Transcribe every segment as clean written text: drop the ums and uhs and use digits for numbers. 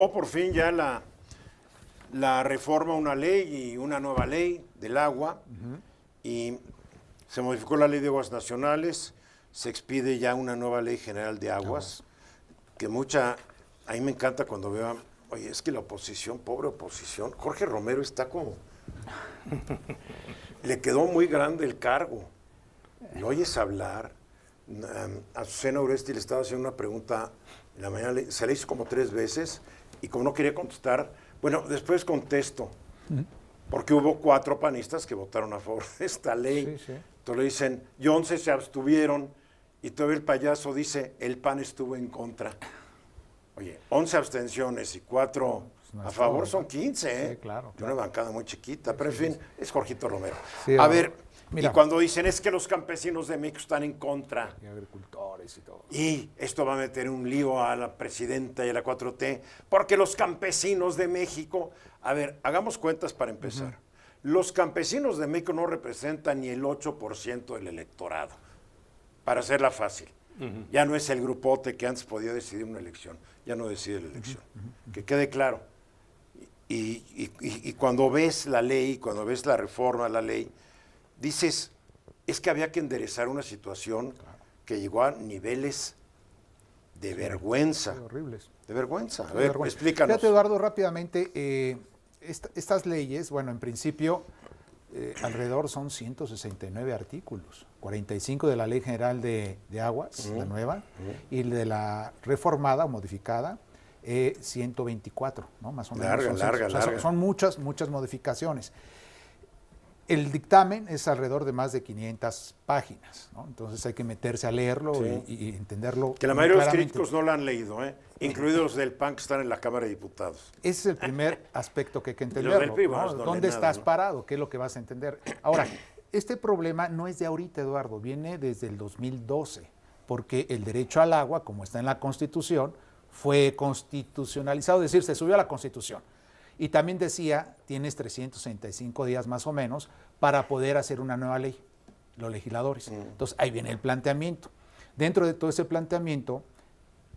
O por fin ya la reforma, una ley y una nueva ley del agua, y se modificó la ley de aguas nacionales, se expide ya una nueva ley general de aguas, que a mí me encanta cuando veo, oye, es que la oposición, pobre oposición, Jorge Romero está como, le quedó muy grande el cargo, lo oyes hablar. A Azucena Oresti le estaba haciendo una pregunta en la mañana, se le hizo como 3 veces, y como no quería contestar, bueno, después contesto, porque hubo 4 panistas que votaron a favor de esta ley. Sí, sí. Entonces le dicen, y 11 se abstuvieron, y todavía el payaso dice, el PAN estuvo en contra. Oye, 11 abstenciones y 4 no a es favor, todo, son ¿no? 15, Sí, claro, de una bancada muy chiquita, pero en fin, es Jorgito Romero. Sí, a ver, mira. y cuando dicen, es que los campesinos de México están en contra, Y agricultores y todo. y esto va a meter un lío a la presidenta y a la 4T, porque los campesinos de México, a ver, hagamos cuentas para empezar. Los campesinos de México no representan ni el 8% del electorado, para hacerla fácil. Ya no es el grupote que antes podía decidir una elección, ya no decide la elección. Que quede claro. Y cuando ves la ley, cuando ves la reforma de la ley, dices, es que había que enderezar una situación que llegó a niveles de vergüenza. Horribles. De vergüenza. A De ver, vergüenza. explícanos. Fíjate, Eduardo, rápidamente, estas leyes, bueno, en principio, alrededor son 169 artículos, 45 de la Ley General de Aguas, la nueva, y de la reformada o modificada, 124, ¿no? Más o menos. Larga. Son muchas modificaciones. El dictamen es alrededor de más de 500 páginas, ¿no? Entonces hay que meterse a leerlo y entenderlo. Que la mayoría de los claramente. críticos no lo han leído, incluidos los del PAN que están en la Cámara de Diputados. Ese es el primer aspecto que hay que Los entenderlo. del PRI, ¿no? no ¿Dónde leen estás nada, ¿no? parado? ¿Qué es lo que vas a entender? Ahora, este problema no es de ahorita, Eduardo, viene desde el 2012, porque el derecho al agua, como está en la Constitución, fue constitucionalizado, es decir, se subió a la Constitución. Y también decía, tienes 365 días más o menos para poder hacer una nueva ley, los legisladores. Entonces, ahí viene el planteamiento. Dentro de todo ese planteamiento,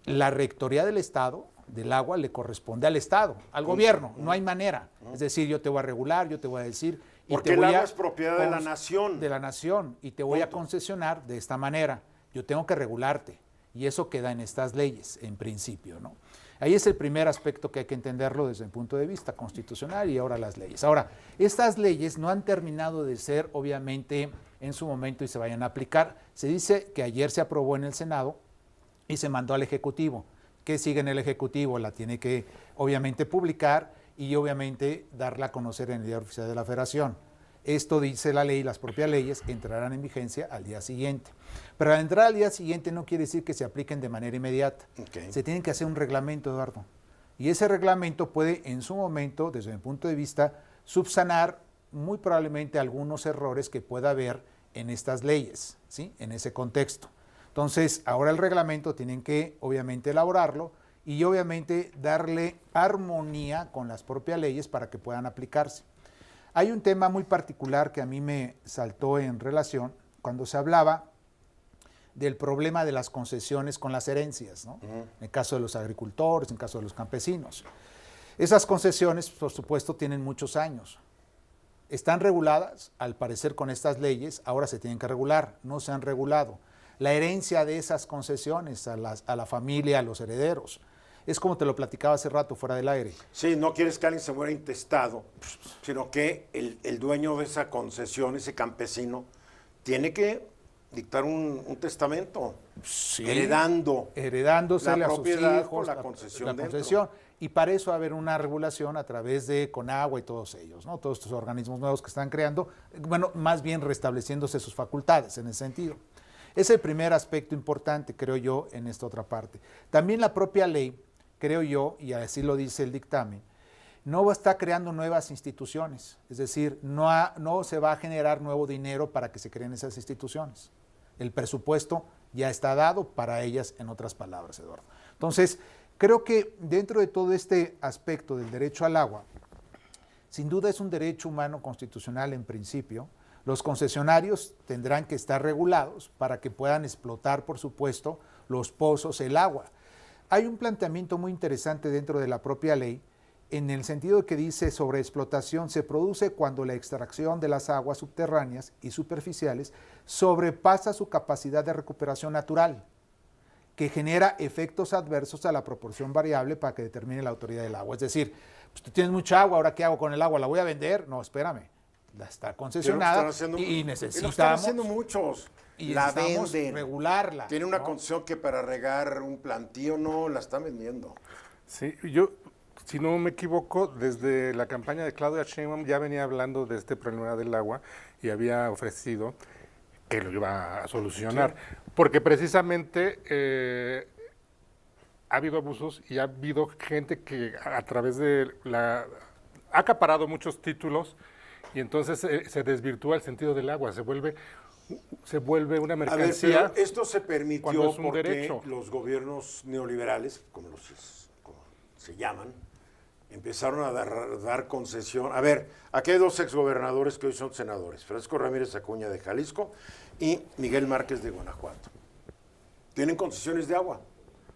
la rectoría del Estado, del agua, le corresponde al Estado, al gobierno, no hay manera. Es decir, yo te voy a regular, yo te voy a decir... Porque te el voy agua a es propiedad de la nación. De la nación, y te voy a Punto. concesionar de esta manera. Yo tengo que regularte, y eso queda en estas leyes, en principio, ¿no? Ahí es el primer aspecto que hay que entenderlo desde el punto de vista constitucional y ahora las leyes. Ahora, estas leyes no han terminado de ser, obviamente, en su momento y se vayan a aplicar. Se dice que ayer se aprobó en el Senado y se mandó al Ejecutivo. ¿Qué sigue en el Ejecutivo? La tiene que, obviamente, publicar y, obviamente, darla a conocer en el Diario Oficial de la Federación. Esto dice la ley, las propias leyes entrarán en vigencia al día siguiente. Pero al entrar al día siguiente no quiere decir que se apliquen de manera inmediata. Okay. Se tiene que hacer un reglamento, Eduardo. Y ese reglamento puede, en su momento, desde mi punto de vista, subsanar muy probablemente algunos errores que pueda haber en estas leyes, ¿sí? En ese contexto. Entonces, ahora el reglamento tienen que, obviamente, elaborarlo y, obviamente, darle armonía con las propias leyes para que puedan aplicarse. Hay un tema muy particular que a mí me saltó en relación cuando se hablaba del problema de las concesiones con las herencias, ¿no? En el caso de los agricultores, en el caso de los campesinos. Esas concesiones, por supuesto, tienen muchos años. Están reguladas, al parecer con estas leyes, ahora se tienen que regular, no se han regulado. La herencia de esas concesiones a la familia, a los herederos, es como te lo platicaba hace rato fuera del aire. Sí, no quieres que alguien se muera intestado, sino que el dueño de esa concesión, ese campesino, tiene que dictar un testamento, Sí, heredándosele la a sus propiedad hijos, con la concesión la dentro. concesión. Y para eso va a haber una regulación a través de Conagua y todos ellos, ¿no? Todos estos organismos nuevos que están creando, bueno, más bien restableciéndose sus facultades en ese sentido. Es el primer aspecto importante, creo yo, en esta otra parte. También la propia ley, creo yo, y así lo dice el dictamen, no está creando nuevas instituciones, es decir, no se va a generar nuevo dinero para que se creen esas instituciones. El presupuesto ya está dado para ellas, en otras palabras, Eduardo. Entonces, creo que dentro de todo este aspecto del derecho al agua, sin duda es un derecho humano constitucional en principio. Los concesionarios tendrán que estar regulados para que puedan explotar, por supuesto, los pozos, el agua. Hay un planteamiento muy interesante dentro de la propia ley, en el sentido que dice sobreexplotación se produce cuando la extracción de las aguas subterráneas y superficiales sobrepasa su capacidad de recuperación natural, que genera efectos adversos a la proporción variable para que determine la autoridad del agua. Es decir, pues tú tienes mucha agua, ¿ahora qué hago con el agua? ¿La voy a vender? No, espérame. Está concesionada y necesitamos... lo están haciendo muchos. Y la necesitamos venden. regularla. Tiene una ¿no? concesión que para regar un plantío no la están vendiendo. Sí, yo, si no me equivoco, desde la campaña de Claudia Sheinbaum ya venía hablando de este problema del agua y había ofrecido que lo iba a solucionar. Sí. Porque precisamente ha habido abusos y ha habido gente que a través de ha acaparado muchos títulos y entonces se desvirtúa el sentido del agua, se vuelve una mercancía. A ver, pero esto se permitió es porque derecho. Los gobiernos neoliberales, como se llaman, empezaron a dar concesión. A ver, aquí hay dos exgobernadores que hoy son senadores, Francisco Ramírez Acuña de Jalisco y Miguel Márquez de Guanajuato. Tienen concesiones de agua,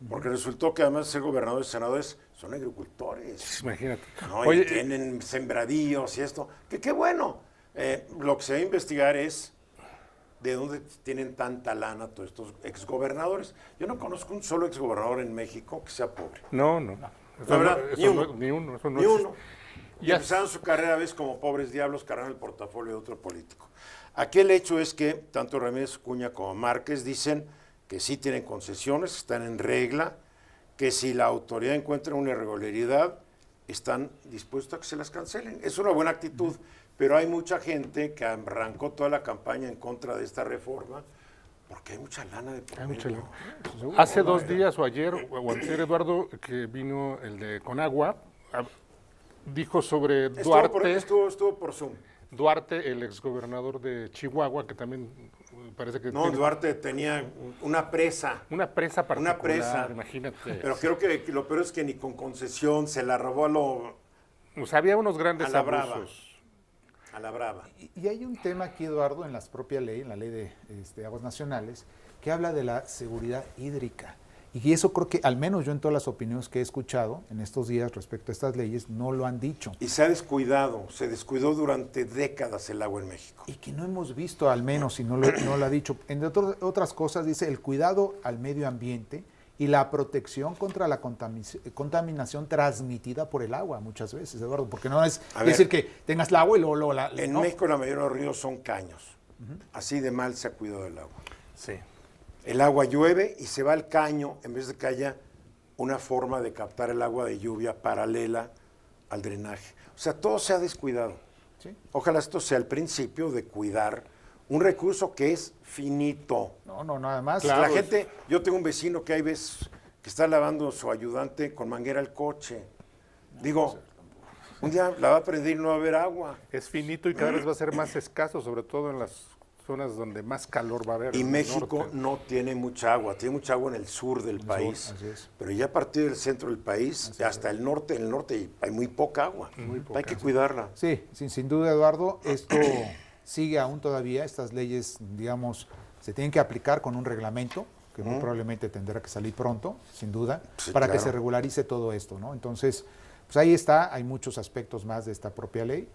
porque resultó que además de ser gobernadores y senadores, son agricultores. Imagínate. ¿No? Oye, y tienen sembradíos y esto. Que qué bueno. Lo que se va a investigar es de dónde tienen tanta lana todos estos exgobernadores. Yo no conozco un solo exgobernador en México que sea pobre. No. La verdad, Ni uno. Y empezaron su carrera, ves, como pobres diablos, cargaron el portafolio de otro político. Aquí el hecho es que tanto Ramírez Acuña como Márquez dicen que sí tienen concesiones, están en regla, que si la autoridad encuentra una irregularidad, están dispuestos a que se las cancelen. Es una buena actitud, pero hay mucha gente que arrancó toda la campaña en contra de esta reforma porque hay mucha lana de por medio. Hace 2 días o ayer, o anterior, Eduardo, que vino el de Conagua, dijo sobre Duarte. Estuvo por Zoom. Duarte, el exgobernador de Chihuahua, que también parece que... No, Duarte tenía una presa. Una presa particular, una presa. Imagínate. Pero creo que lo peor es que ni con concesión se la robó a lo... O sea, había unos grandes abusos. A la brava. Y hay un tema aquí, Eduardo, en la propia ley, en la ley de aguas nacionales, que habla de la seguridad hídrica. Y eso creo que, al menos yo en todas las opiniones que he escuchado en estos días respecto a estas leyes, no lo han dicho. Y se descuidó durante décadas el agua en México. Y que no hemos visto, al menos, si no lo ha dicho. Entre otras cosas, dice el cuidado al medio ambiente y la protección contra la contaminación transmitida por el agua, muchas veces, Eduardo, porque no es decir que tengas el agua y luego en México la mayoría de los ríos son caños. Así de mal se ha cuidado el agua. Sí. El agua llueve y se va al caño en vez de que haya una forma de captar el agua de lluvia paralela al drenaje. O sea, todo se ha descuidado. ¿Sí? Ojalá esto sea el principio de cuidar un recurso que es finito. No, nada más. Claro, la gente, yo tengo un vecino que hay veces que está lavando su ayudante con manguera el coche. Digo, un día la va a prender y no va a haber agua. Es finito y cada vez va a ser más escaso, sobre todo en las zonas donde más calor va a haber. Y México no tiene mucha agua, tiene mucha agua en el sur del país, pero ya a partir del centro del país, hasta el norte hay muy poca agua, hay que cuidarla. Sí, sin duda, Eduardo, esto sigue aún todavía, estas leyes, digamos, se tienen que aplicar con un reglamento, que muy probablemente tendrá que salir pronto, sin duda, para que se regularice todo esto, ¿no? Entonces, pues ahí está, hay muchos aspectos más de esta propia ley,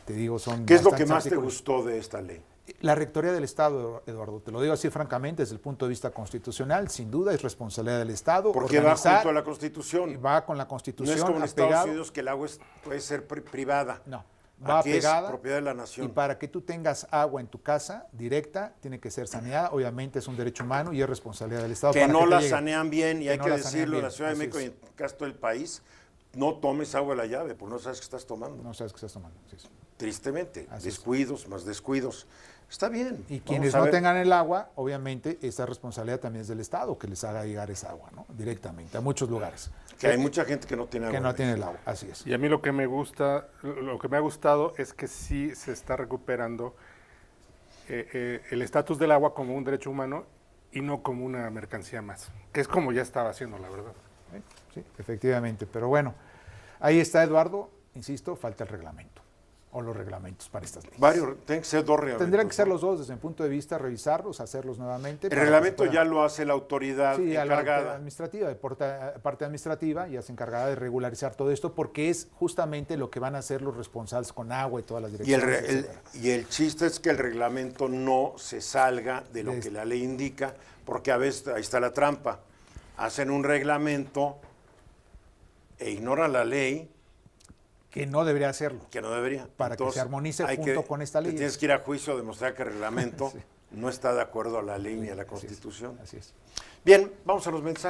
te digo, son... ¿Qué es lo que más te gustó de esta ley? La Rectoría del Estado, Eduardo, te lo digo así francamente, desde el punto de vista constitucional, sin duda es responsabilidad del Estado. Porque va junto a la Constitución. Va con la Constitución. No es como en Estados Unidos que el agua puede ser privada. No, va apegada. Es propiedad de la nación. Y para que tú tengas agua en tu casa directa, tiene que ser saneada. Obviamente es un derecho humano y es responsabilidad del Estado. Que no la sanean bien, y hay que decirlo, en la Ciudad de México y en el caso del país, no tomes agua de la llave, porque no sabes qué estás tomando. No sabes qué estás tomando, sí. Tristemente, descuidos, más descuidos. Está bien. Y quienes no tengan el agua, obviamente, esa responsabilidad también es del Estado, que les haga llegar esa agua, ¿no? Directamente, a muchos lugares. Que hay mucha gente que no tiene agua. Que no tiene el agua, así es. Y a mí lo que me ha gustado es que sí se está recuperando el estatus del agua como un derecho humano y no como una mercancía más, que es como ya estaba haciendo, la verdad. Sí, efectivamente. Pero bueno, ahí está, Eduardo. Insisto, falta el reglamento. o los reglamentos para estas leyes. Tienen que ser dos reglamentos. Tendrían que ser ¿no? los dos desde mi punto de vista, revisarlos, hacerlos nuevamente. El para que reglamento se puedan- ya lo hace la autoridad Sí, a la parte encargada. administrativa, parte administrativa ya se encargará de regularizar todo esto porque es justamente lo que van a hacer los responsables con agua y todas las Y el, direcciones. etcétera. y el chiste es que el reglamento no se salga de lo De- que la ley indica, porque a veces ahí está la trampa. Hacen un reglamento e ignoran la ley, Que no debería hacerlo. que no debería. Para que se armonice hay junto con esta ley. Tienes que ir a juicio a demostrar que el reglamento Sí. no está de acuerdo a la ley ni a la Así es, Constitución. Así es. Bien, vamos a los mensajes.